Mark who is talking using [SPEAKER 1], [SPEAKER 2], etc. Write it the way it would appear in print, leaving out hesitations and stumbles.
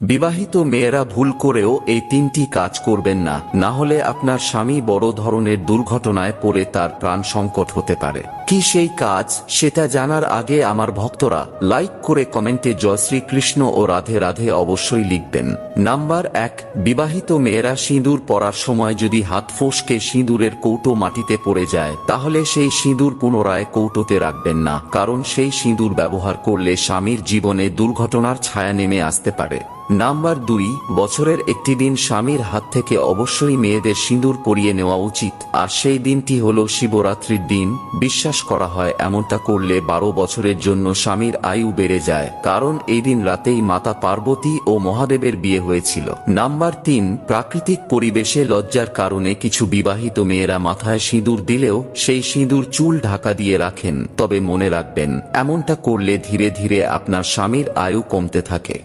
[SPEAKER 1] বিবাহিত মেয়েরা ভুল করেও এই তিনটি কাজ করবেন না, না হলে আপনার স্বামী বড় ধরনের দুর্ঘটনায় পড়ে তার প্রাণ সংকট হতে পারে। কি সেই কাজ, সেটা জানার আগে আমার ভক্তরা লাইক করে কমেন্টে জয় শ্রীকৃষ্ণ ও রাধে রাধে অবশ্যই লিখবেন। নাম্বার 1, বিবাহিত মেয়েরা সিঁদুর পরার সময় যদি হাত ফসকে সিঁদুরের কৌটো মাটিতে পড়ে যায়, তাহলে সেই সিঁদুর পুনরায় কৌটোতে রাখবেন না, কারণ সেই সিঁদুর ব্যবহার করলে স্বামীর জীবনে দুর্ঘটনার ছায়া নেমে আসতে পারে। নাম্বার 2, বছরের একটি দিন স্বামীর হাত থেকে অবশ্যই মেয়েদের সিঁদুর পরিয়ে নেওয়া উচিত, আর সেই দিনটি হলো শিবরাত্রির দিন। বিশ্বাস করা হয় এমনটা করলে 12 বছরের জন্য স্বামীর আয়ু বেড়ে যায়, কারণ এই দিন রাতেই মাতা পার্বতী ও মহাদেবের বিয়ে হয়েছিল। নাম্বার 3, প্রাকৃতিক পরিবেশে লজ্জার কারণে কিছু বিবাহিত মেয়েরা মাথায় সিঁদুর দিলেও সেই সিঁদুর চুল ঢাকা দিয়ে রাখেন, তবে মনে রাখবেন এমনটা করলে ধীরে ধীরে আপনার স্বামীর আয়ু কমতে থাকে।